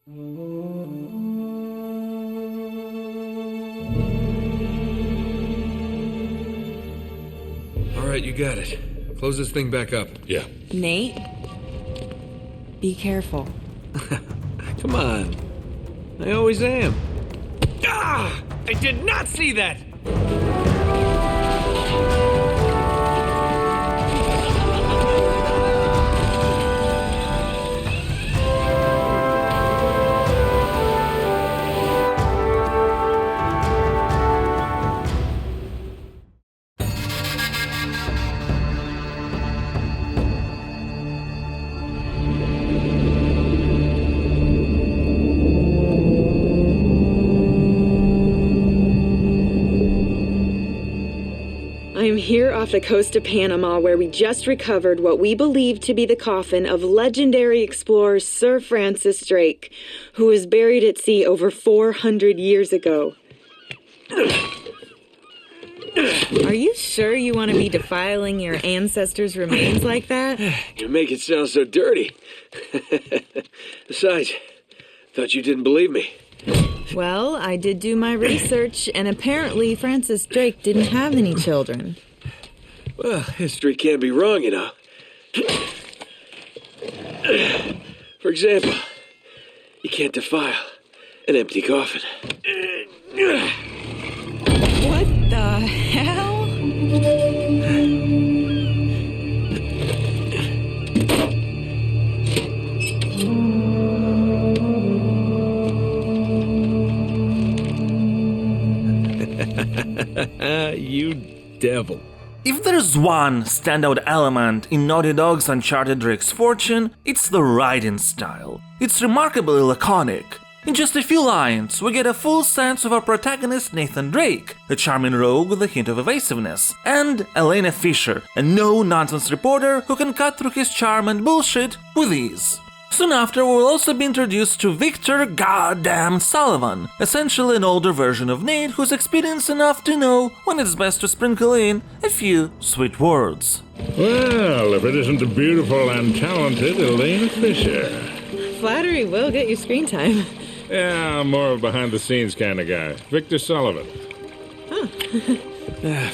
Alright, you got it. Close this thing back up. Yeah. Nate? Be careful. Come on. I always am. Ah! I did not see that! I'm here off the coast of Panama, where we just recovered what we believe to be the coffin of legendary explorer Sir Francis Drake, who was buried at sea over 400 years ago. Are you sure you want to be defiling your ancestors' remains like that? You make it sound so dirty. Besides, thought you didn't believe me. Well, I did do my research, and apparently Francis Drake didn't have any children. Well, history can't be wrong, you know. For example, you can't defile an empty coffin. What the hell? You devil. If there's one standout element in Naughty Dog's Uncharted Drake's fortune, it's the writing style. It's remarkably laconic. In just a few lines, we get a full sense of our protagonist Nathan Drake, a charming rogue with a hint of evasiveness, and Elena Fisher, a no-nonsense reporter who can cut through his charm and bullshit with ease. Soon after, we'll also be introduced to Victor Goddamn Sullivan, essentially an older version of Nate who's experienced enough to know when it's best to sprinkle in a few sweet words. Well, if it isn't the beautiful and talented Elena Fisher. Flattery will get you screen time. Yeah, I'm more of a behind-the-scenes kind of guy. Victor Sullivan.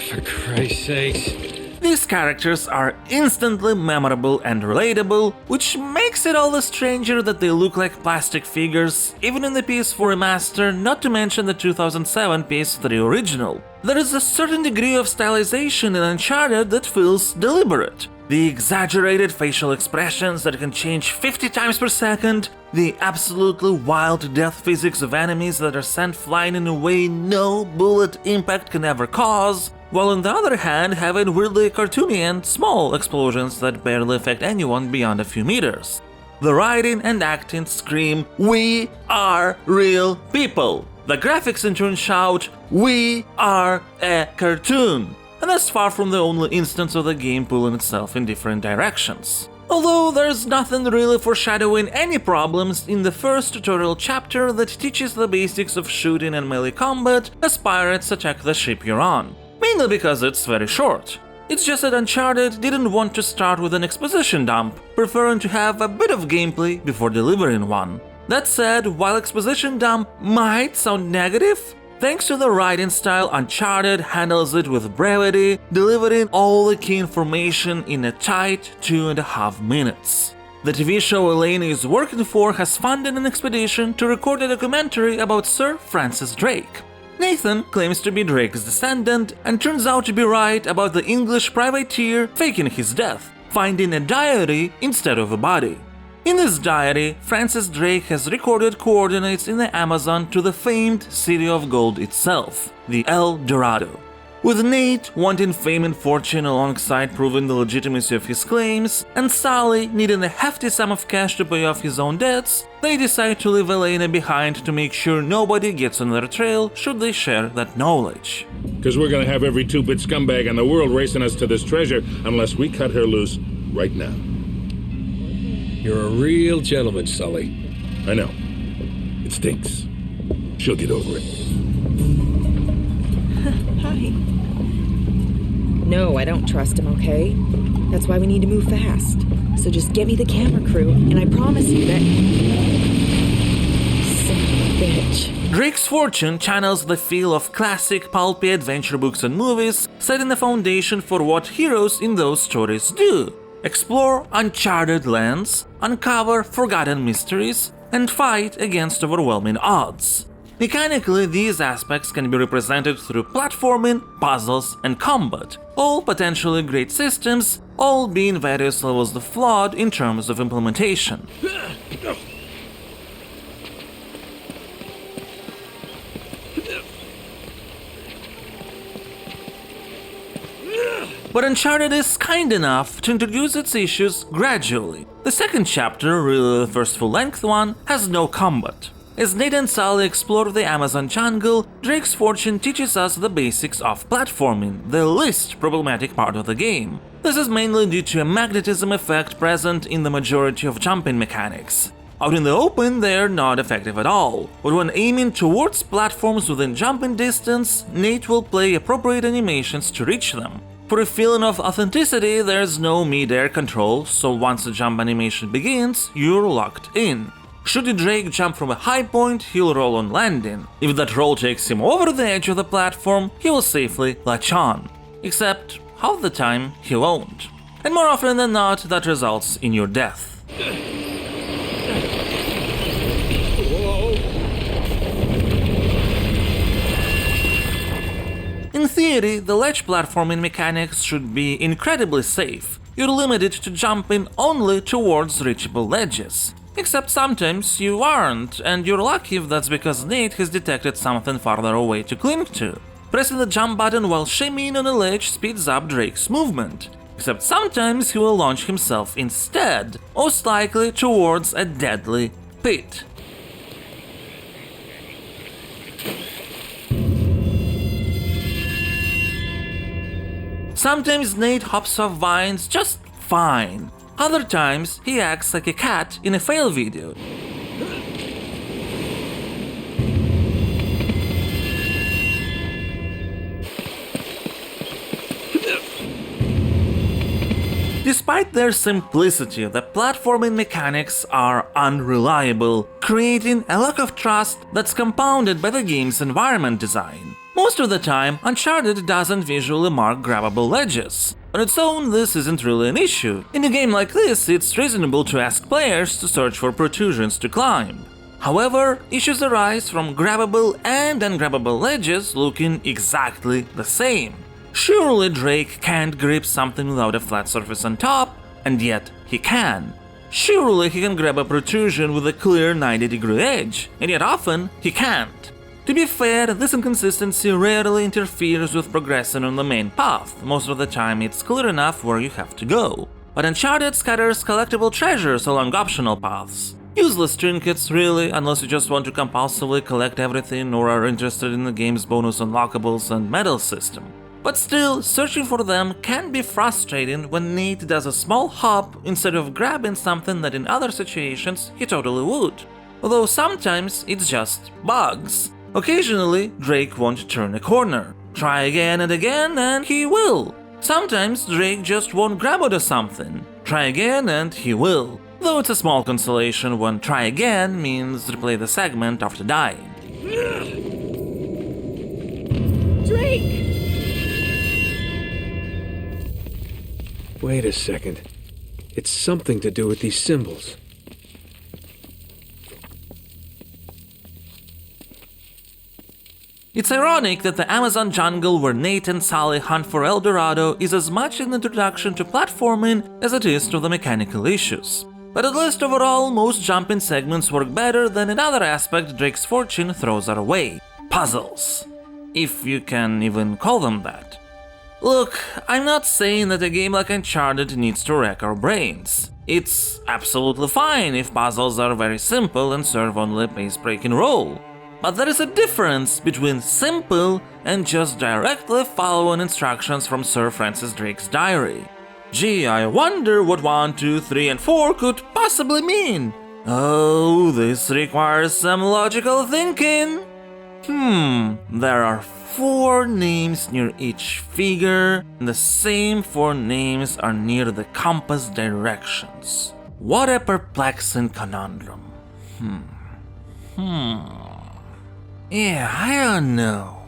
For Christ's sakes. These characters are instantly memorable and relatable, which makes it all the stranger that they look like plastic figures, even in the PS4 remaster, not to mention the 2007 PS3 original. There is a certain degree of stylization in Uncharted that feels deliberate. The exaggerated facial expressions that can change 50 times per second, the absolutely wild death physics of enemies that are sent flying in a way no bullet impact can ever cause, while on the other hand having weirdly cartoony and small explosions that barely affect anyone beyond a few meters. The writing and acting scream, "We are real people!" The graphics in turn shout, "We are a cartoon!" And that's far from the only instance of the game pulling itself in different directions. Although there's nothing really foreshadowing any problems in the first tutorial chapter that teaches the basics of shooting and melee combat as pirates attack the ship you're on. Mainly because it's very short. It's just that Uncharted didn't want to start with an exposition dump, preferring to have a bit of gameplay before delivering one. That said, while exposition dump might sound negative, thanks to the writing style, Uncharted handles it with brevity, delivering all the key information in a tight 2.5 minutes. The TV show Elena is working for has funded an expedition to record a documentary about Sir Francis Drake. Nathan claims to be Drake's descendant and turns out to be right about the English privateer faking his death, finding a diary instead of a body. In this diary, Francis Drake has recorded coordinates in the Amazon to the famed City of Gold itself, the El Dorado. With Nate wanting fame and fortune alongside proving the legitimacy of his claims, and Sully needing a hefty sum of cash to pay off his own debts, they decide to leave Elena behind to make sure nobody gets on their trail should they share that knowledge. Because we're gonna have every two-bit scumbag in the world racing us to this treasure unless we cut her loose right now. You're a real gentleman, Sully. I know. It stinks. She'll get over it. Hi. No, I don't trust him, okay? That's why we need to move fast. So just get me the camera crew, and I promise you that... Drake's Fortune channels the feel of classic pulpy adventure books and movies, setting the foundation for what heroes in those stories do: explore uncharted lands, uncover forgotten mysteries, and fight against overwhelming odds. Mechanically, these aspects can be represented through platforming, puzzles, and combat, all potentially great systems, all being various levels of flawed in terms of implementation. But Uncharted is kind enough to introduce its issues gradually. The second chapter, really the first full-length one, has no combat. As Nate and Sully explore the Amazon jungle, Drake's Fortune teaches us the basics of platforming, the least problematic part of the game. This is mainly due to a magnetism effect present in the majority of jumping mechanics. Out in the open, they're not effective at all, but when aiming towards platforms within jumping distance, Nate will play appropriate animations to reach them. For a feeling of authenticity, there's no mid-air control, so once the jump animation begins, you're locked in. Should Drake jump from a high point, he'll roll on landing. If that roll takes him over the edge of the platform, he will safely latch on. Except, half the time, he won't. And more often than not, that results in your death. In theory, the ledge platforming mechanics should be incredibly safe. You're limited to jumping only towards reachable ledges. Except sometimes you aren't, and you're lucky if that's because Nate has detected something farther away to cling to. Pressing the jump button while shimmying on a ledge speeds up Drake's movement. Except sometimes he will launch himself instead, most likely towards a deadly pit. Sometimes Nate hops off vines just fine. Other times, he acts like a cat in a fail video. Despite their simplicity, the platforming mechanics are unreliable, creating a lack of trust that's compounded by the game's environment design. Most of the time, Uncharted doesn't visually mark grabbable ledges. On its own, this isn't really an issue. In a game like this, it's reasonable to ask players to search for protrusions to climb. However, issues arise from grabbable and ungrabbable ledges looking exactly the same. Surely Drake can't grip something without a flat surface on top, and yet he can. Surely he can grab a protrusion with a clear 90-degree edge, and yet often he can't. To be fair, this inconsistency rarely interferes with progressing on the main path. Most of the time it's clear enough where you have to go. But Uncharted scatters collectible treasures along optional paths. Useless trinkets, really, unless you just want to compulsively collect everything or are interested in the game's bonus unlockables and medal system. But still, searching for them can be frustrating when Nate does a small hop instead of grabbing something that in other situations he totally would. Although sometimes it's just bugs. Occasionally, Drake won't turn a corner. Try again and again, and he will. Sometimes Drake just won't grab onto something. Try again and he will. Though it's a small consolation when try again means replay the segment after dying. Drake! Wait a second. It's something to do with these symbols. It's ironic that the Amazon jungle where Nate and Sully hunt for El Dorado is as much an introduction to platforming as it is to the mechanical issues. But at least overall, most jumping segments work better than another aspect Drake's Fortune throws our way: puzzles. If you can even call them that. Look, I'm not saying that a game like Uncharted needs to wreck our brains. It's absolutely fine if puzzles are very simple and serve only a pace-breaking role. But there is a difference between simple and just directly following instructions from Sir Francis Drake's diary. Gee, I wonder what 1, 2, 3, and 4 could possibly mean. Oh, this requires some logical thinking. There are 4 names near each figure, and the same 4 names are near the compass directions. What a perplexing conundrum. What a perplexing conundrum. Yeah, I don't know.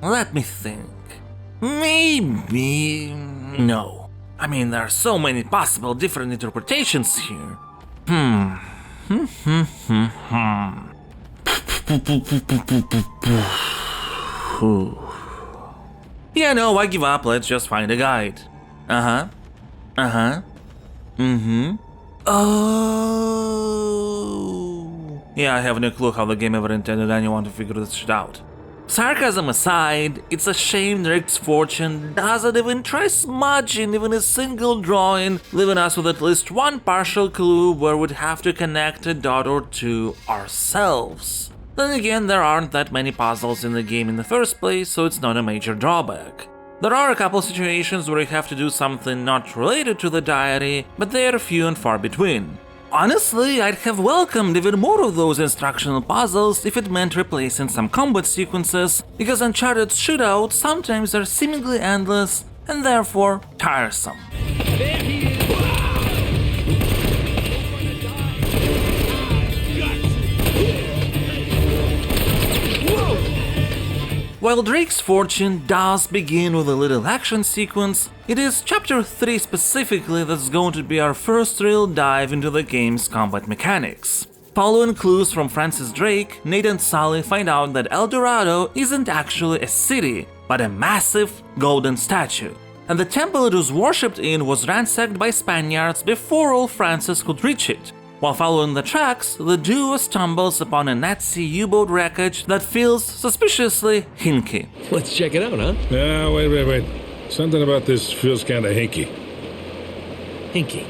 Let me think. Maybe... no. I mean, there are so many possible different interpretations here. Yeah, no, I give up. Let's just find a guide. Oh. Yeah, I have no clue how the game ever intended anyone to figure this shit out. Sarcasm aside, it's a shame Drake's fortune doesn't even try smudging even a single drawing, leaving us with at least one partial clue where we'd have to connect a dot or two ourselves. Then again, there aren't that many puzzles in the game in the first place, so it's not a major drawback. There are a couple situations where you have to do something not related to the diary, but they are few and far between. Honestly, I'd have welcomed even more of those instructional puzzles if it meant replacing some combat sequences, because Uncharted's shootouts sometimes are seemingly endless and therefore tiresome. While Drake's fortune does begin with a little action sequence, it is Chapter 3 specifically that's going to be our first real dive into the game's combat mechanics. Following clues from Francis Drake, Nate and Sully find out that El Dorado isn't actually a city, but a massive golden statue. And the temple it was worshipped in was ransacked by Spaniards before old Francis could reach it. While following the tracks, the duo stumbles upon a Nazi U-boat wreckage that feels suspiciously hinky. Let's check it out, huh? Wait. Something about this feels kinda hinky. Hinky.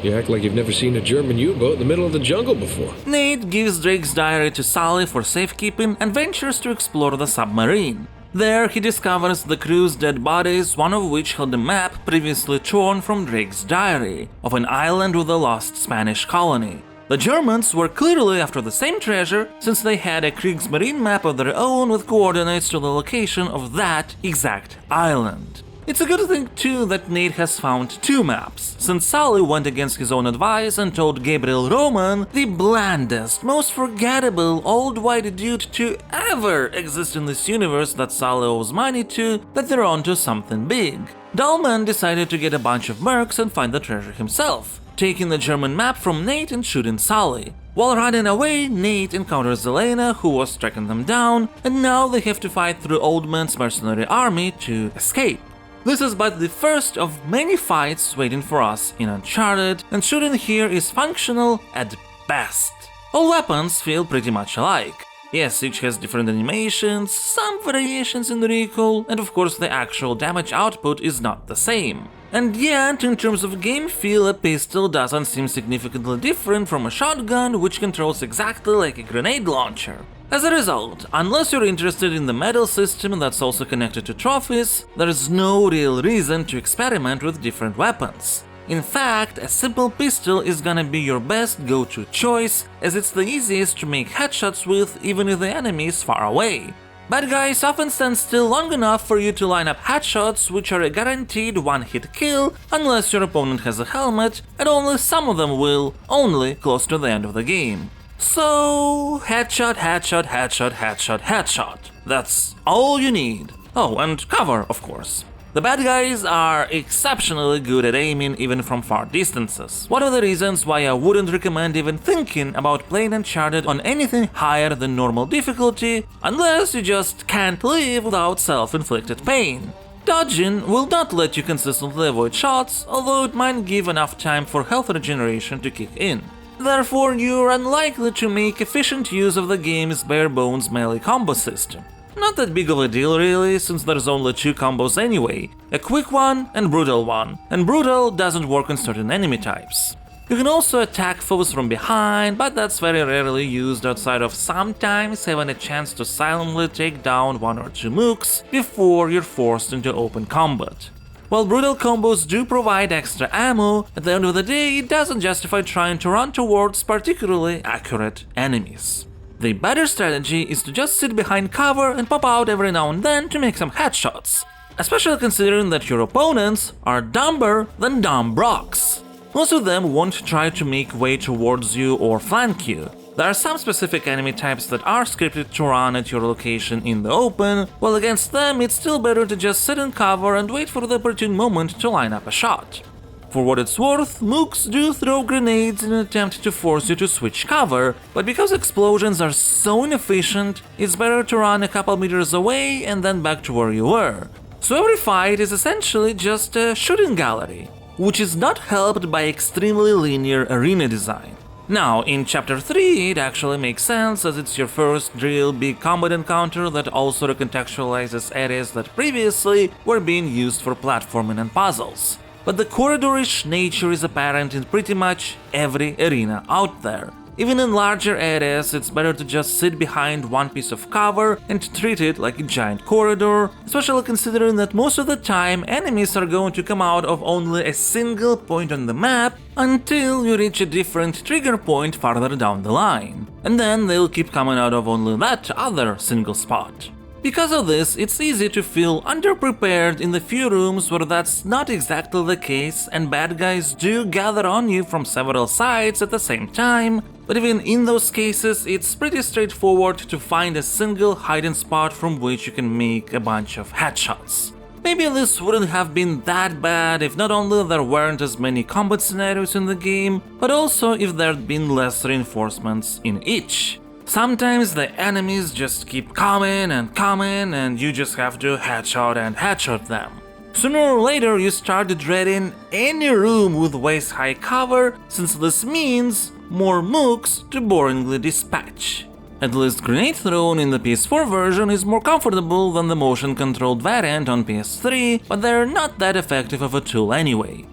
You act like you've never seen a German U-boat in the middle of the jungle before. Nate gives Drake's diary to Sully for safekeeping and ventures to explore the submarine. There, he discovers the crew's dead bodies, one of which held a map previously torn from Drake's diary of an island with a lost Spanish colony. The Germans were clearly after the same treasure, since they had a Kriegsmarine map of their own with coordinates to the location of that exact island. It's a good thing too that Nate has found two maps, since Sully went against his own advice and told Gabriel Roman, the blandest, most forgettable old white dude to ever exist in this universe that Sully owes money to, that they're onto something big. Dahlman decided to get a bunch of mercs and find the treasure himself, taking the German map from Nate and shooting Sully. While running away, Nate encounters Elena, who was tracking them down, and now they have to fight through Old Man's mercenary army to escape. This is but the first of many fights waiting for us in Uncharted, and shooting here is functional at best. All weapons feel pretty much alike. Yes, each has different animations, some variations in the recoil, and of course the actual damage output is not the same. And yet, in terms of game feel, a pistol doesn't seem significantly different from a shotgun, which controls exactly like a grenade launcher. As a result, unless you're interested in the medal system that's also connected to trophies, there's no real reason to experiment with different weapons. In fact, a simple pistol is gonna be your best go-to choice, as it's the easiest to make headshots with even if the enemy is far away. Bad guys often stand still long enough for you to line up headshots, which are a guaranteed one-hit kill unless your opponent has a helmet, and only some of them will, only close to the end of the game. So, headshot, headshot, headshot, headshot, headshot. That's all you need. Oh, and cover, of course. The bad guys are exceptionally good at aiming even from far distances. One of the reasons why I wouldn't recommend even thinking about playing Uncharted on anything higher than normal difficulty, unless you just can't live without self-inflicted pain. Dodging will not let you consistently avoid shots, although it might give enough time for health regeneration to kick in. Therefore, you're unlikely to make efficient use of the game's bare-bones melee combo system. Not that big of a deal really, since there's only two combos anyway, a quick one and brutal doesn't work on certain enemy types. You can also attack foes from behind, but that's very rarely used outside of sometimes having a chance to silently take down one or two mooks before you're forced into open combat. While brutal combos do provide extra ammo, at the end of the day it doesn't justify trying to run towards particularly accurate enemies. The better strategy is to just sit behind cover and pop out every now and then to make some headshots, especially considering that your opponents are dumber than dumb brocks. Most of them won't try to make way towards you or flank you. There are some specific enemy types that are scripted to run at your location in the open, while against them it's still better to just sit in cover and wait for the opportune moment to line up a shot. For what it's worth, mooks do throw grenades in an attempt to force you to switch cover, but because explosions are so inefficient, it's better to run a couple meters away and then back to where you were. So every fight is essentially just a shooting gallery, which is not helped by extremely linear arena design. Now, in Chapter 3, it actually makes sense as it's your first real big combat encounter that also recontextualizes areas that previously were being used for platforming and puzzles. But the corridorish nature is apparent in pretty much every arena out there. Even in larger areas, it's better to just sit behind one piece of cover and treat it like a giant corridor, especially considering that most of the time enemies are going to come out of only a single point on the map until you reach a different trigger point farther down the line, and then they'll keep coming out of only that other single spot. Because of this, it's easy to feel underprepared in the few rooms where that's not exactly the case and bad guys do gather on you from several sides at the same time, but even in those cases it's pretty straightforward to find a single hiding spot from which you can make a bunch of headshots. Maybe this wouldn't have been that bad if not only there weren't as many combat scenarios in the game, but also if there'd been less reinforcements in each. Sometimes the enemies just keep coming and you just have to headshot them. Sooner or later you start dreading any room with waist-high cover, since this means more mooks to boringly dispatch. At least grenade throwing in the PS4 version is more comfortable than the motion-controlled variant on PS3, but they're not that effective of a tool anyway.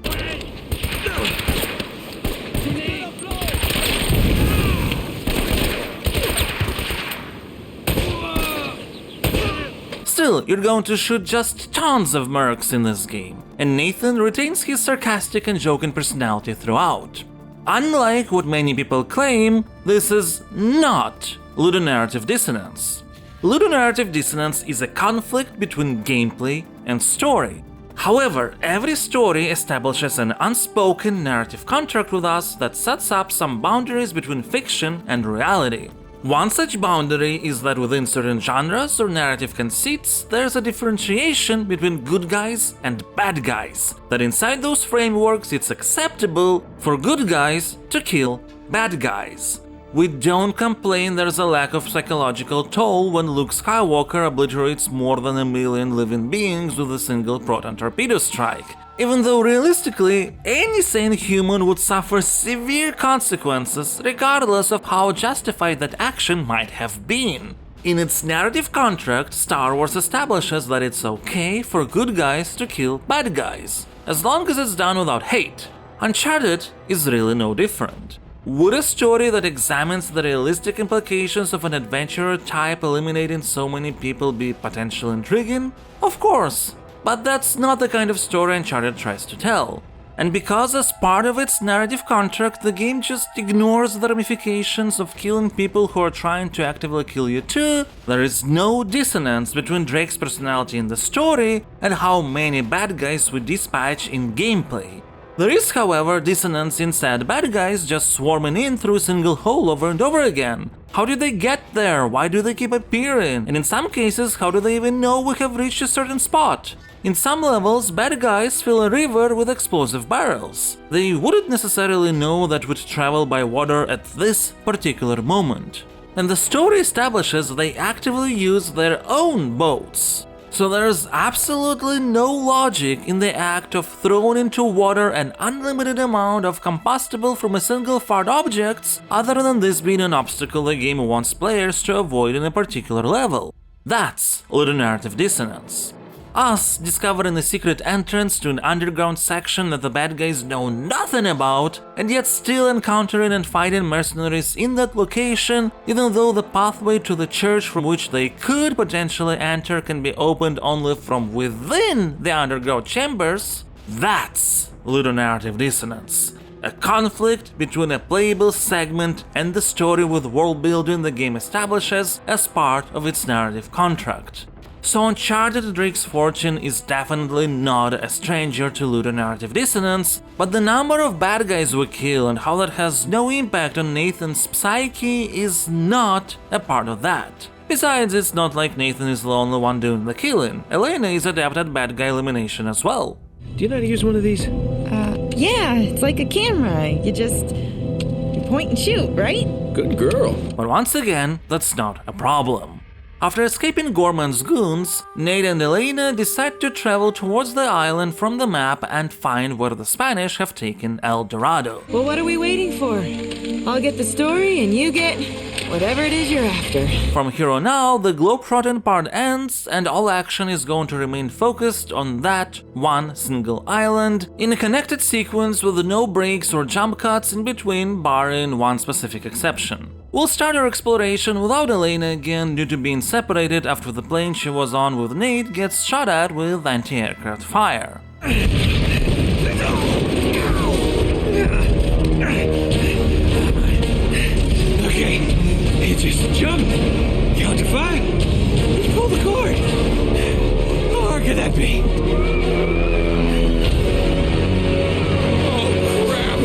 Still, you're going to shoot just tons of mercs in this game, and Nathan retains his sarcastic and joking personality throughout. Unlike what many people claim, this is not ludonarrative dissonance. Ludonarrative dissonance is a conflict between gameplay and story. However, every story establishes an unspoken narrative contract with us that sets up some boundaries between fiction and reality. One such boundary is that within certain genres or narrative conceits, there's a differentiation between good guys and bad guys, that inside those frameworks it's acceptable for good guys to kill bad guys. We don't complain there's a lack of psychological toll when Luke Skywalker obliterates more than 1 million living beings with a single proton torpedo strike, even though realistically, any sane human would suffer severe consequences regardless of how justified that action might have been. In its narrative contract, Star Wars establishes that it's okay for good guys to kill bad guys, as long as it's done without hate. Uncharted is really no different. Would a story that examines the realistic implications of an adventurer type eliminating so many people be potentially intriguing? Of course. But that's not the kind of story Uncharted tries to tell. And because as part of its narrative contract, the game just ignores the ramifications of killing people who are trying to actively kill you too, there is no dissonance between Drake's personality in the story and how many bad guys we dispatch in gameplay. There is, however, dissonance in said bad guys just swarming in through a single hole over and over again. How did they get there? Why do they keep appearing? And in some cases, how do they even know we have reached a certain spot? In some levels, bad guys fill a river with explosive barrels. They wouldn't necessarily know that we'd travel by water at this particular moment. And the story establishes they actively use their own boats. So there's absolutely no logic in the act of throwing into water an unlimited amount of combustible from a single fired objects, other than this being an obstacle the game wants players to avoid in a particular level. That's ludonarrative dissonance. Us discovering a secret entrance to an underground section that the bad guys know nothing about, and yet still encountering and fighting mercenaries in that location, even though the pathway to the church from which they could potentially enter can be opened only from within the underground chambers, that's ludonarrative dissonance. A conflict between a playable segment and the story with world building the game establishes as part of its narrative contract. So Uncharted Drake's Fortune is definitely not a stranger to ludonarrative dissonance, but the number of bad guys we kill and how that has no impact on Nathan's psyche is not a part of that. Besides, it's not like Nathan is the only one doing the killing. Elena is adept at bad guy elimination as well. Do you know how to use one of these? Yeah, it's like a camera. You point and shoot, right? Good girl. But once again, that's not a problem. After escaping Gorman's goons, Nate and Elena decide to travel towards the island from the map and find where the Spanish have taken El Dorado. Well, what are we waiting for? I'll get the story and you get whatever it is you're after. From here on out, the globetrotting part ends and all action is going to remain focused on that one single island in a connected sequence with no breaks or jump cuts in between, barring one specific exception. We'll start our exploration without Elena again due to being separated after the plane she was on with Nate gets shot at with anti-aircraft fire. Okay, you just jump, count to 5, and pull the cord. How hard could that be? Oh, crap!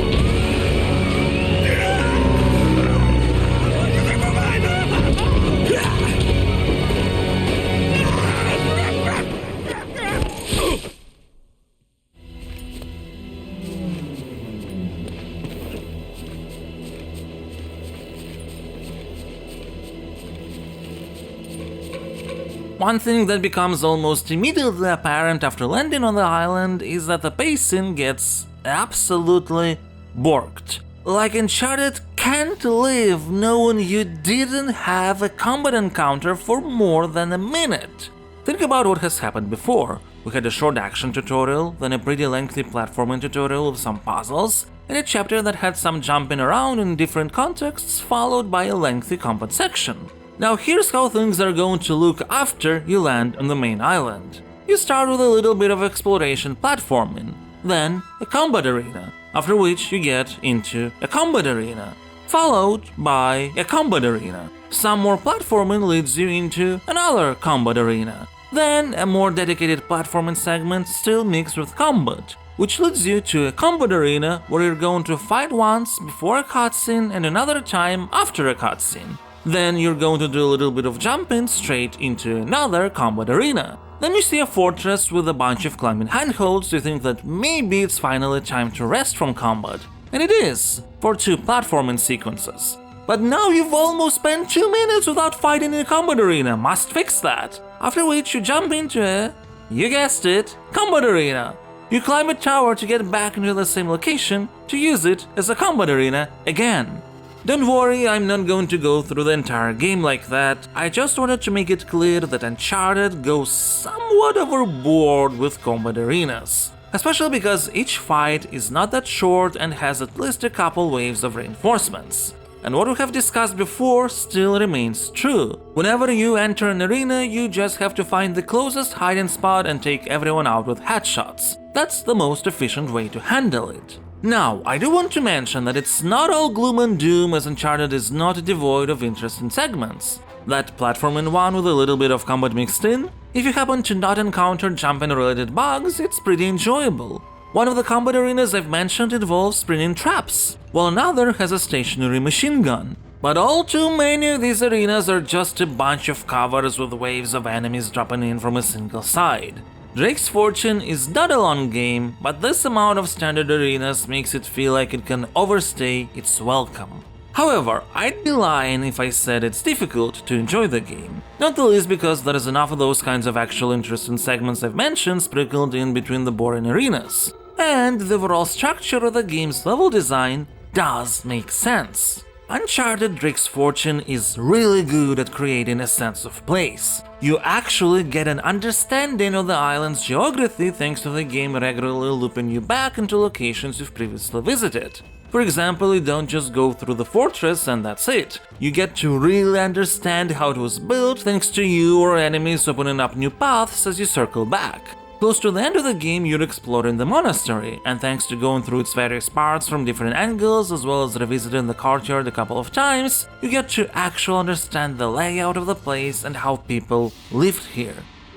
One thing that becomes almost immediately apparent after landing on the island is that the pacing gets absolutely borked. Like Uncharted can't live knowing you didn't have a combat encounter for more than a minute. Think about what has happened before. We had a short action tutorial, then a pretty lengthy platforming tutorial with some puzzles, and a chapter that had some jumping around in different contexts followed by a lengthy combat section. Now here's how things are going to look after you land on the main island. You start with a little bit of exploration platforming, then a combat arena, after which you get into a combat arena, followed by a combat arena. Some more platforming leads you into another combat arena, then a more dedicated platforming segment still mixed with combat, which leads you to a combat arena where you're going to fight once before a cutscene and another time after a cutscene. Then you're going to do a little bit of jumping straight into another combat arena. Then you see a fortress with a bunch of climbing handholds. You think that maybe it's finally time to rest from combat. And it is, for 2 platforming sequences. But now you've almost spent 2 minutes without fighting in a combat arena, must fix that. After which you jump into a, you guessed it, combat arena. You climb a tower to get back into the same location to use it as a combat arena again. Don't worry, I'm not going to go through the entire game like that. I just wanted to make it clear that Uncharted goes somewhat overboard with combat arenas. Especially because each fight is not that short and has at least a couple waves of reinforcements. And what we have discussed before still remains true. Whenever you enter an arena, you just have to find the closest hiding spot and take everyone out with headshots. That's the most efficient way to handle it. Now, I do want to mention that it's not all gloom and doom, as Uncharted is not devoid of interesting segments. That platforming one with a little bit of combat mixed in, if you happen to not encounter jumping related bugs, it's pretty enjoyable. One of the combat arenas I've mentioned involves sprinting traps, while another has a stationary machine gun. But all too many of these arenas are just a bunch of covers with waves of enemies dropping in from a single side. Drake's Fortune is not a long game, but this amount of standard arenas makes it feel like it can overstay its welcome. However, I'd be lying if I said it's difficult to enjoy the game, not the least because there is enough of those kinds of actual interesting segments I've mentioned sprinkled in between the boring arenas. And the overall structure of the game's level design does make sense. Uncharted Drake's Fortune is really good at creating a sense of place. You actually get an understanding of the island's geography thanks to the game regularly looping you back into locations you've previously visited. For example, you don't just go through the fortress and that's it. You get to really understand how it was built thanks to you or enemies opening up new paths as you circle back. Close to the end of the game, you're exploring the monastery, and thanks to going through its various parts from different angles, as well as revisiting the courtyard a couple of times, you get to actually understand the layout of the place and how people lived here.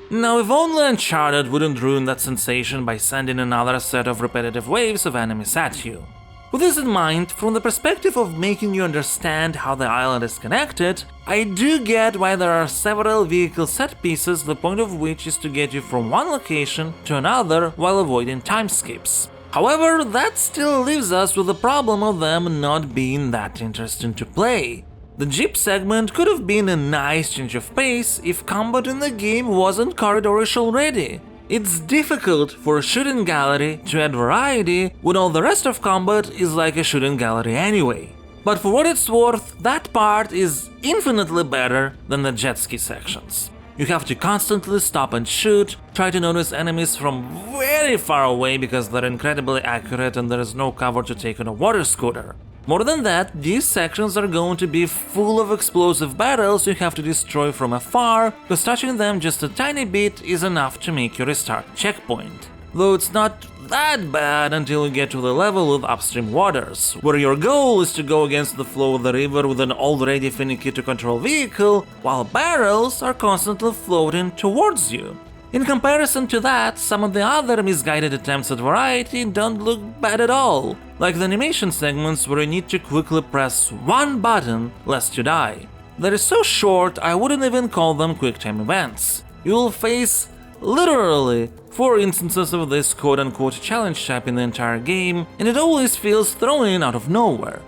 Now, if only Uncharted wouldn't ruin that sensation by sending another set of repetitive waves of enemies at you. With this in mind, from the perspective of making you understand how the island is connected, I do get why there are several vehicle set pieces, the point of which is to get you from one location to another while avoiding time skips. However, that still leaves us with the problem of them not being that interesting to play. The Jeep segment could have been a nice change of pace if combat in the game wasn't corridorish already. It's difficult for a shooting gallery to add variety when all the rest of combat is like a shooting gallery anyway. But for what it's worth, that part is infinitely better than the jet ski sections. You have to constantly stop and shoot, try to notice enemies from very far away because they're incredibly accurate and there is no cover to take on a water scooter. More than that, these sections are going to be full of explosive barrels you have to destroy from afar, because touching them just a tiny bit is enough to make you restart checkpoint. Though it's not that bad until you get to the level with upstream waters, where your goal is to go against the flow of the river with an already finicky to control vehicle, while barrels are constantly floating towards you. In comparison to that, some of the other misguided attempts at variety don't look bad at all, like the animation segments where you need to quickly press one button lest you die. They're so short I wouldn't even call them quick-time events. You'll face literally 4 instances of this quote-unquote challenge type in the entire game, and it always feels thrown in out of nowhere.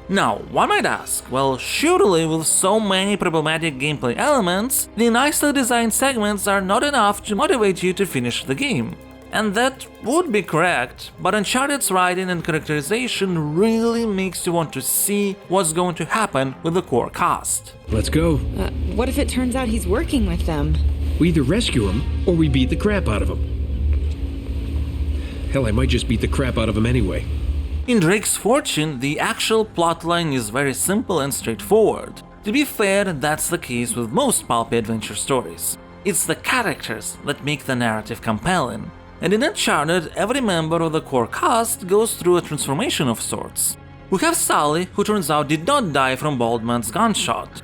Now, one might ask, well, surely with so many problematic gameplay elements, the nicely designed segments are not enough to motivate you to finish the game. And that would be correct, but Uncharted's writing and characterization really makes you want to see what's going to happen with the core cast. Let's go. What if it turns out he's working with them? We either rescue him, or we beat the crap out of him. Hell, I might just beat the crap out of him anyway. In Drake's Fortune, the actual plotline is very simple and straightforward. To be fair, that's the case with most pulpy adventure stories. It's the characters that make the narrative compelling. And in Uncharted, every member of the core cast goes through a transformation of sorts. We have Sully, who turns out did not die from Baldman's gunshot.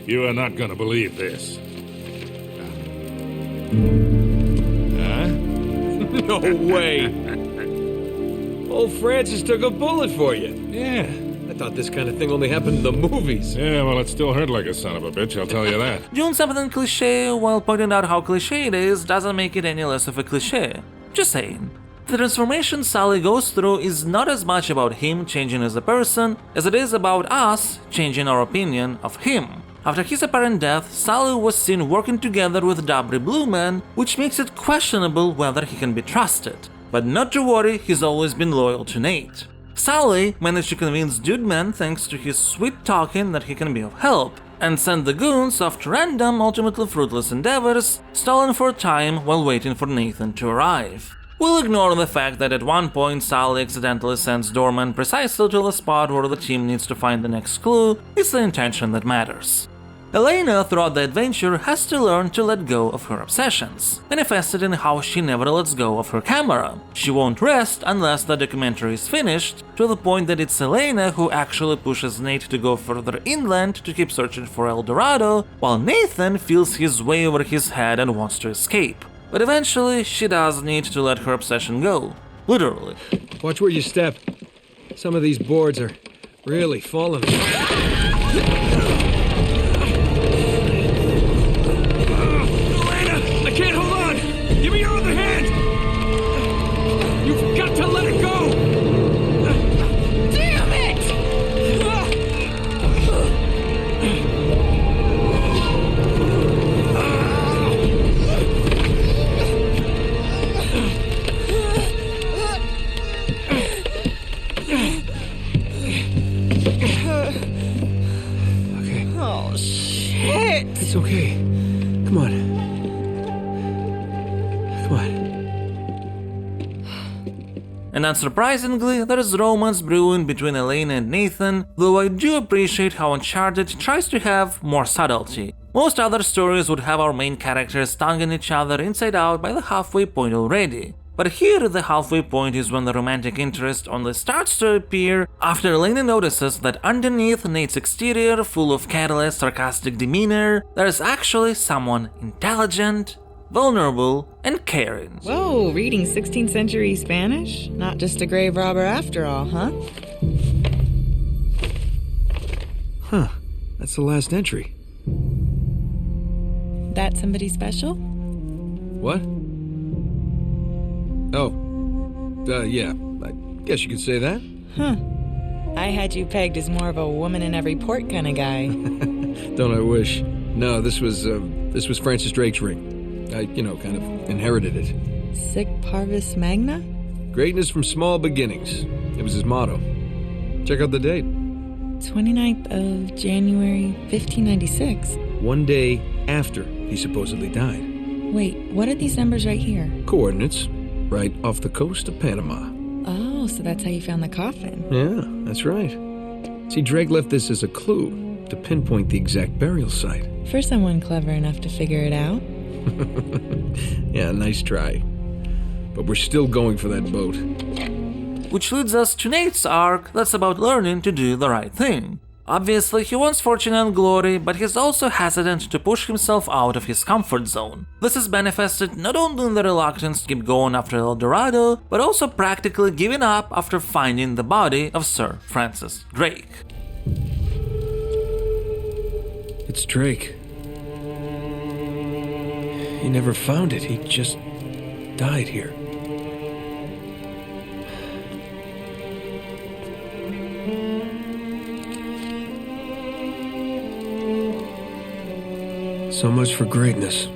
You are not gonna believe this. No way! Old Francis took a bullet for you. Yeah. I thought this kind of thing only happened in the movies. Yeah, well, it still hurt like a son of a bitch, I'll tell you that. Doing something cliche while pointing out how cliche it is doesn't make it any less of a cliche. Just saying. The transformation Sully goes through is not as much about him changing as a person as it is about us changing our opinion of him. After his apparent death, Sully was seen working together with Dabri Blue Man, which makes it questionable whether he can be trusted. But not to worry, he's always been loyal to Nate. Sully managed to convince Dude Man thanks to his sweet talking that he can be of help, and send the goons off to random, ultimately fruitless endeavors, stalling for time while waiting for Nathan to arrive. We'll ignore the fact that at one point Sully accidentally sends Doorman precisely to the spot where the team needs to find the next clue. It's the intention that matters. Elena, throughout the adventure, has to learn to let go of her obsessions, manifested in how she never lets go of her camera. She won't rest unless the documentary is finished, to the point that it's Elena who actually pushes Nate to go further inland to keep searching for El Dorado, while Nathan feels his way over his head and wants to escape. But eventually, she does need to let her obsession go. Literally. Watch where you step. Some of these boards are really falling. I can't hold on! Give me your other hand! You've got to let it go! Damn it! Okay, Oh, shit! it's okay. Come on. Come on. And unsurprisingly, there is romance brewing between Elena and Nathan, though I do appreciate how Uncharted tries to have more subtlety. Most other stories would have our main characters tonguing each other inside out by the halfway point already. But here the halfway point is when the romantic interest only starts to appear after Lena notices that underneath Nate's exterior, full of careless, sarcastic demeanor, there's actually someone intelligent, vulnerable, and caring. Whoa, reading 16th century Spanish? Not just a grave robber after all, huh? Huh. That's the last entry. That somebody special? What? Oh. Yeah. I guess you could say that. Huh. I had you pegged as more of a woman in every port kind of guy. Don't I wish? No, this was Francis Drake's ring. I, kind of inherited it. Sic parvis magna? Greatness from small beginnings. It was his motto. Check out the date. 29th of January, 1596. One day after he supposedly died. Wait, what are these numbers right here? Coordinates, right off the coast of Panama. Oh, so that's how you found the coffin. Yeah, that's right. See, Drake left this as a clue to pinpoint the exact burial site. For someone clever enough to figure it out. Yeah, nice try. But we're still going for that boat. Which leads us to Nate's arc that's about learning to do the right thing. Obviously, he wants fortune and glory, but he's also hesitant to push himself out of his comfort zone. This is manifested not only in the reluctance to keep going after El Dorado, but also practically giving up after finding the body of Sir Francis Drake. It's Drake. He never found it. He just died here. So much for greatness.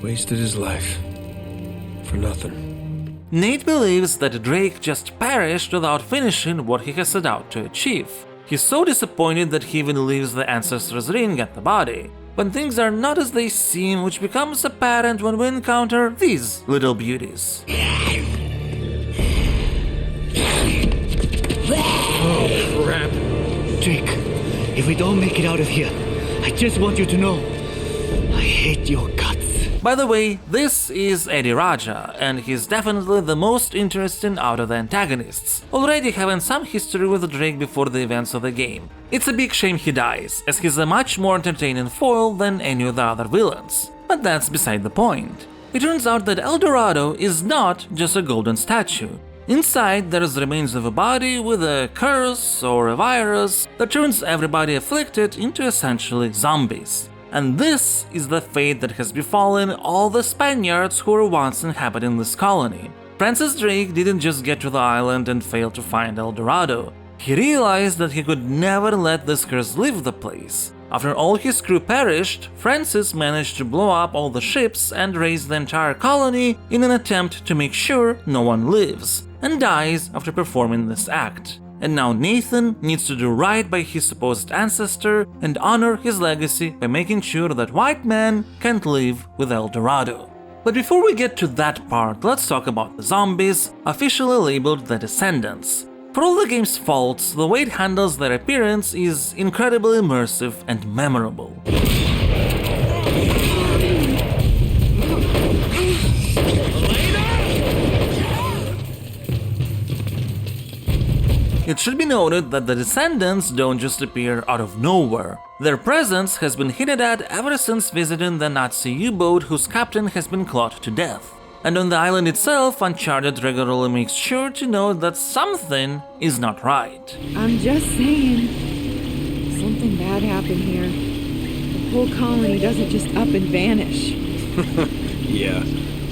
Wasted his life. For nothing. Nate believes that Drake just perished without finishing what he has set out to achieve. He's so disappointed that he even leaves the Ancestor's ring at the body. But things are not as they seem, which becomes apparent when we encounter these little beauties. Oh, crap. Drake, if we don't make it out of here, I just want you to know, I hate your guts. By the way, this is Eddie Raja, and he's definitely the most interesting out of the antagonists, already having some history with Drake before the events of the game. It's a big shame he dies, as he's a much more entertaining foil than any of the other villains. But that's beside the point. It turns out that El Dorado is not just a golden statue. Inside, there is the remains of a body with a curse or a virus that turns everybody afflicted into essentially zombies. And this is the fate that has befallen all the Spaniards who were once inhabiting this colony. Francis Drake didn't just get to the island and fail to find El Dorado. He realized that he could never let this curse leave the place. After all his crew perished, Francis managed to blow up all the ships and raise the entire colony in an attempt to make sure no one lives, and dies after performing this act. And now Nathan needs to do right by his supposed ancestor and honor his legacy by making sure that white men can't live with El Dorado. But before we get to that part, let's talk about the zombies, officially labeled the Descendants. For all the game's faults, the way it handles their appearance is incredibly immersive and memorable. It should be noted that the Descendants don't just appear out of nowhere. Their presence has been hinted at ever since visiting the Nazi U-boat whose captain has been clawed to death. And on the island itself, Uncharted regularly makes sure to note that something is not right. I'm just saying, something bad happened here. The whole colony doesn't just up and vanish. Yeah.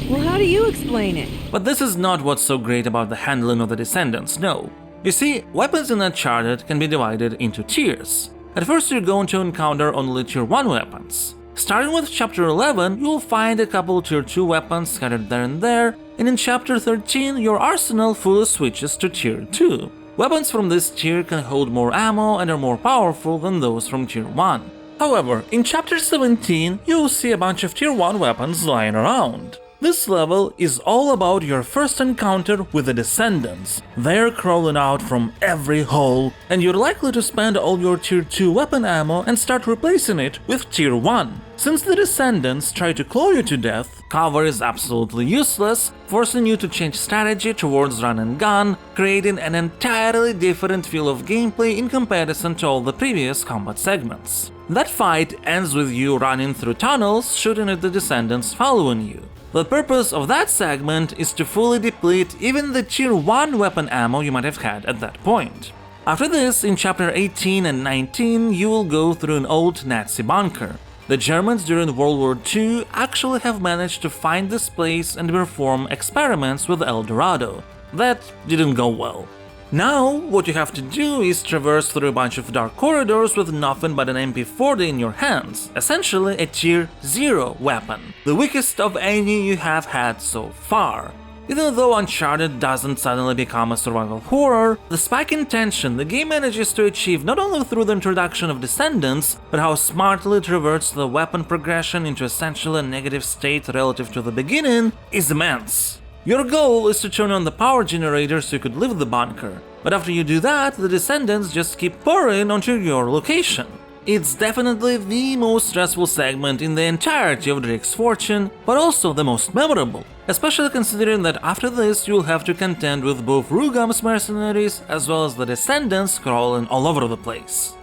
Well, how do you explain it? But this is not what's so great about the handling of the Descendants, no. You see, weapons in Uncharted can be divided into tiers. At first you're going to encounter only tier 1 weapons. Starting with chapter 11, you'll find a couple tier 2 weapons scattered there and there, and in chapter 13 your arsenal fully switches to tier 2. Weapons from this tier can hold more ammo and are more powerful than those from tier 1. However, in chapter 17 you'll see a bunch of tier 1 weapons lying around. This level is all about your first encounter with the Descendants. They're crawling out from every hole, and you're likely to spend all your Tier 2 weapon ammo and start replacing it with Tier 1. Since the Descendants try to claw you to death, cover is absolutely useless, forcing you to change strategy towards run and gun, creating an entirely different feel of gameplay in comparison to all the previous combat segments. That fight ends with you running through tunnels, shooting at the Descendants following you. The purpose of that segment is to fully deplete even the Tier 1 weapon ammo you might have had at that point. After this, in Chapter 18 and 19, you will go through an old Nazi bunker. The Germans during World War II actually have managed to find this place and perform experiments with El Dorado. That didn't go well. Now, what you have to do is traverse through a bunch of dark corridors with nothing but an MP40 in your hands, essentially a Tier 0 weapon, the weakest of any you have had so far. Even though Uncharted doesn't suddenly become a survival horror, the spike in tension the game manages to achieve not only through the introduction of Descendants, but how smartly it reverts the weapon progression into essentially a negative state relative to the beginning, is immense. Your goal is to turn on the power generator so you could leave the bunker, but after you do that, the Descendants just keep pouring onto your location. It's definitely the most stressful segment in the entirety of Drake's Fortune, but also the most memorable, especially considering that after this you'll have to contend with both Rugam's mercenaries as well as the Descendants crawling all over the place.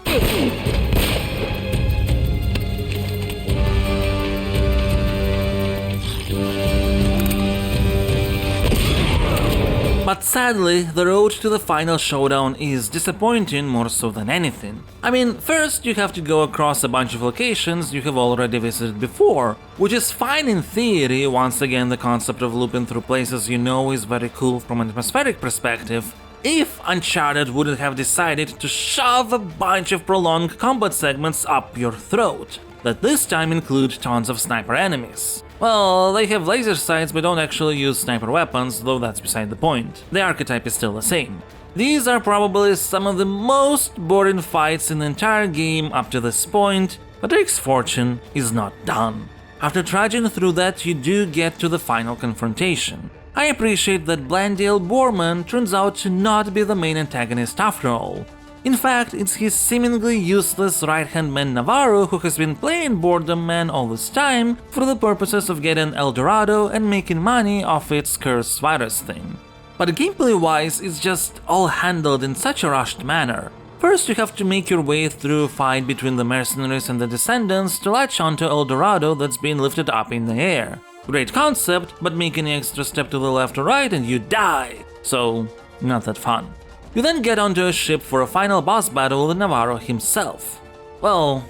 But sadly, the road to the final showdown is disappointing more so than anything. I mean, first you have to go across a bunch of locations you have already visited before, which is fine in theory. Once again, the concept of looping through places you know is very cool from an atmospheric perspective, if Uncharted wouldn't have decided to shove a bunch of prolonged combat segments up your throat, that this time include tons of sniper enemies. Well, they have laser sights but don't actually use sniper weapons, though that's beside the point. The archetype is still the same. These are probably some of the most boring fights in the entire game up to this point, but Drake's Fortune is not done. After trudging through that, you do get to the final confrontation. I appreciate that Blandiel Borman turns out to not be the main antagonist after all. In fact, it's his seemingly useless right-hand man Navarro who has been playing Boredom Man all this time for the purposes of getting El Dorado and making money off its cursed virus thing. But gameplay-wise, it's just all handled in such a rushed manner. First, you have to make your way through a fight between the mercenaries and the Descendants to latch onto El Dorado that's being lifted up in the air. Great concept, but make any extra step to the left or right and you die, so not that fun. You then get onto a ship for a final boss battle with Navarro himself. Well,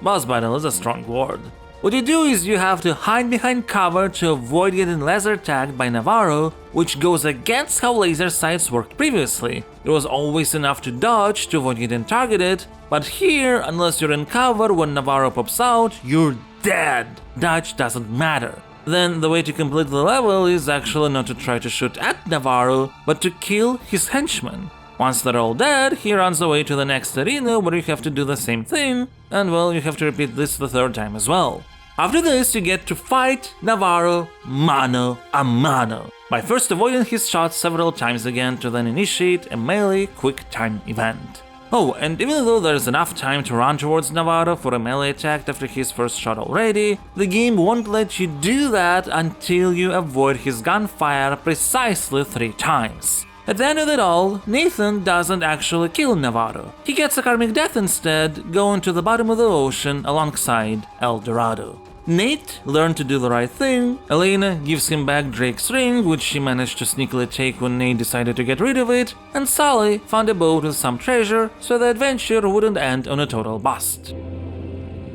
boss battle is a strong word. What you do is you have to hide behind cover to avoid getting laser tagged by Navarro, which goes against how laser sights worked previously. It was always enough to dodge to avoid getting targeted, but here, unless you're in cover when Navarro pops out, you're dead. Dodge doesn't matter. Then the way to complete the level is actually not to try to shoot at Navarro, but to kill his henchmen. Once they're all dead, he runs away to the next arena where you have to do the same thing, and well, you have to repeat this the third time as well. After this, you get to fight Navarro mano a mano, by first avoiding his shots several times again to then initiate a melee quick time event. Oh, and even though there's enough time to run towards Navarro for a melee attack after his first shot already, the game won't let you do that until you avoid his gunfire precisely 3 times. At the end of it all, Nathan doesn't actually kill Navarro. He gets a karmic death instead, going to the bottom of the ocean alongside El Dorado. Nate learned to do the right thing, Elena gives him back Drake's ring, which she managed to sneakily take when Nate decided to get rid of it, and Sully found a boat with some treasure so the adventure wouldn't end on a total bust.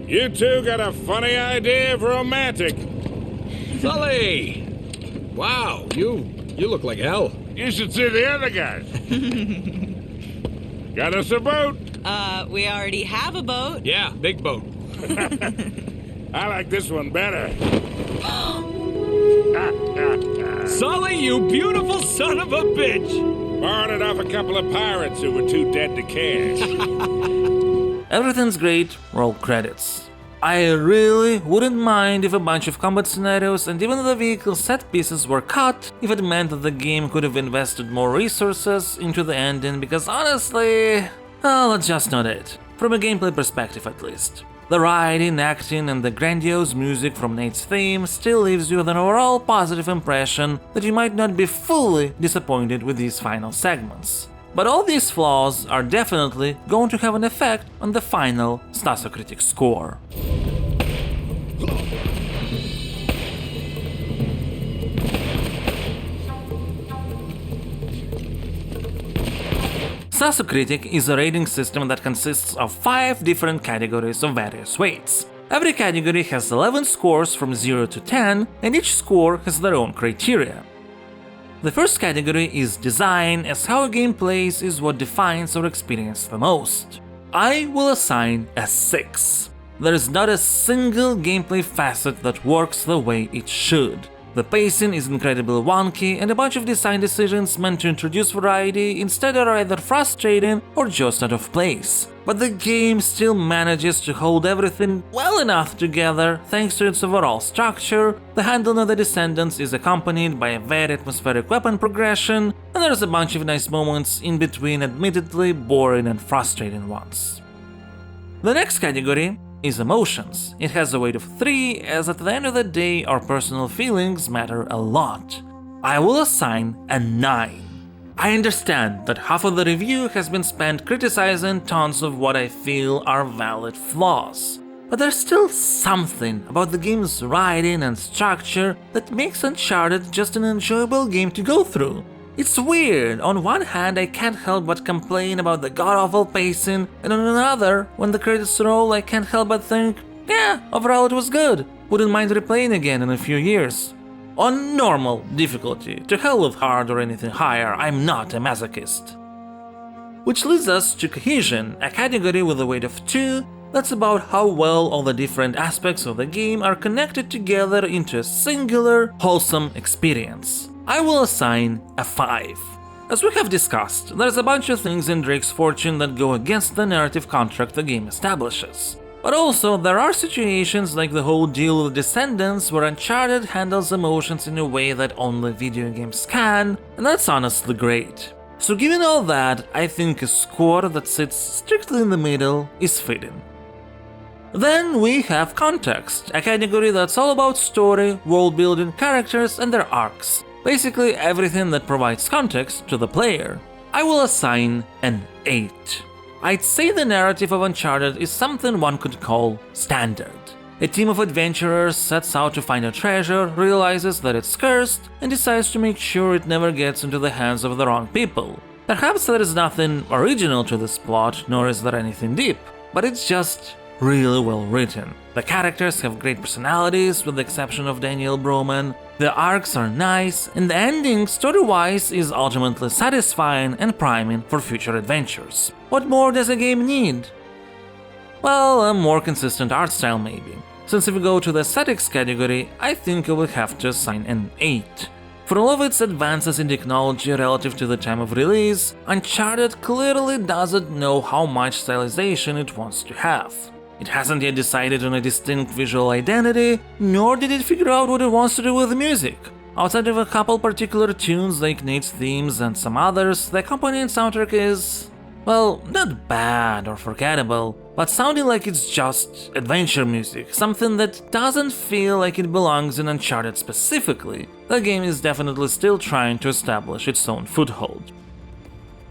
You two got a funny idea of romantic. Sully! Wow, you look like hell. You should see the other guys. Got us a boat. We already have a boat. Yeah, big boat. I like this one better. Sully, you beautiful son of a bitch! Borrowed it off a couple of pirates who were too dead to care. Everything's great, roll credits. I really wouldn't mind if a bunch of combat scenarios and even the vehicle set pieces were cut if it meant that the game could have invested more resources into the ending, because honestly, well, that's just not it. From a gameplay perspective at least. The writing, acting, and the grandiose music from Nate's theme still leaves you with an overall positive impression that you might not be fully disappointed with these final segments. But all these flaws are definitely going to have an effect on the final Stasocritic score. Stasocritic is a rating system that consists of 5 different categories of various weights. Every category has 11 scores from 0 to 10, and each score has their own criteria. The first category is design, as how a game plays is what defines our experience the most. I will assign a 6. There is not a single gameplay facet that works the way it should. The pacing is incredibly wonky, and a bunch of design decisions meant to introduce variety instead are either frustrating or just out of place. But the game still manages to hold everything well enough together thanks to its overall structure. The handling of the Descendants is accompanied by a very atmospheric weapon progression, and there's a bunch of nice moments in between admittedly boring and frustrating ones. The next category is emotions. It has a weight of 3, as at the end of the day our personal feelings matter a lot. I will assign a 9. I understand that half of the review has been spent criticizing tons of what I feel are valid flaws, but there's still something about the game's writing and structure that makes Uncharted just an enjoyable game to go through. It's weird, on one hand I can't help but complain about the god-awful pacing, and on another, when the credits roll I can't help but think, yeah, overall it was good, wouldn't mind replaying again in a few years. On normal difficulty, to hell with hard or anything higher, I'm not a masochist. Which leads us to cohesion, a category with a weight of 2, that's about how well all the different aspects of the game are connected together into a singular, wholesome experience. I will assign a 5. As we have discussed, there's a bunch of things in Drake's Fortune that go against the narrative contract the game establishes. But also, there are situations like the whole deal with Descendants where Uncharted handles emotions in a way that only video games can, and that's honestly great. So given all that, I think a score that sits strictly in the middle is fitting. Then we have context, a category that's all about story, world building, characters and their arcs. Basically everything that provides context to the player. I will assign an 8. I'd say the narrative of Uncharted is something one could call standard. A team of adventurers sets out to find a treasure, realizes that it's cursed, and decides to make sure it never gets into the hands of the wrong people. Perhaps there is nothing original to this plot, nor is there anything deep, but it's just really well written. The characters have great personalities, with the exception of Daniel Broman. The arcs are nice, and the ending, story-wise, is ultimately satisfying and priming for future adventures. What more does a game need? Well, a more consistent art style maybe. Since if we go to the aesthetics category, I think I will have to assign an 8. For all of its advances in technology relative to the time of release, Uncharted clearly doesn't know how much stylization it wants to have. It hasn't yet decided on a distinct visual identity, nor did it figure out what it wants to do with music. Outside of a couple particular tunes like Nate's themes and some others, the accompanying soundtrack is, well, not bad or forgettable, but sounding like it's just adventure music, something that doesn't feel like it belongs in Uncharted specifically. The game is definitely still trying to establish its own foothold.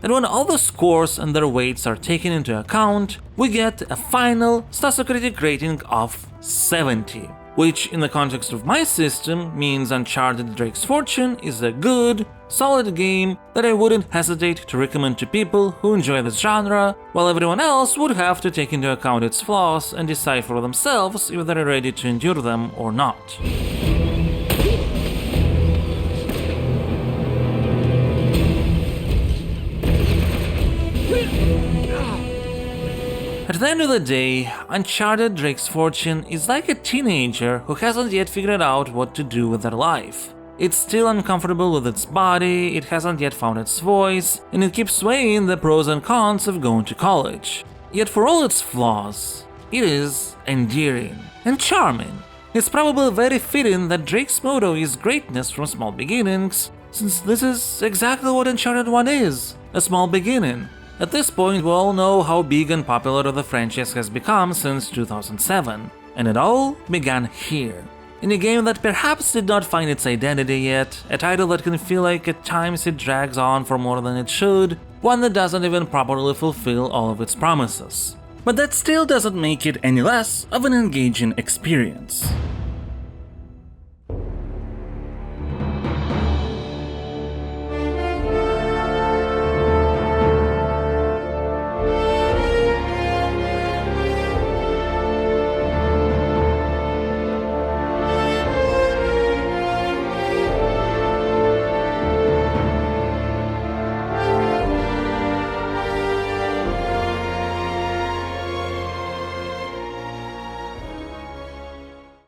And when all the scores and their weights are taken into account, we get a final Stasocritic rating of 70, which in the context of my system means Uncharted Drake's Fortune is a good, solid game that I wouldn't hesitate to recommend to people who enjoy this genre, while everyone else would have to take into account its flaws and decide for themselves if they're ready to endure them or not. At the end of the day, Uncharted Drake's Fortune is like a teenager who hasn't yet figured out what to do with their life. It's still uncomfortable with its body, it hasn't yet found its voice, and it keeps weighing the pros and cons of going to college. Yet for all its flaws, it is endearing and charming. It's probably very fitting that Drake's motto is greatness from small beginnings, since this is exactly what Uncharted 1 is, a small beginning. At this point, we all know how big and popular the franchise has become since 2007, and it all began here. In a game that perhaps did not find its identity yet, a title that can feel like at times it drags on for more than it should, one that doesn't even properly fulfill all of its promises. But that still doesn't make it any less of an engaging experience.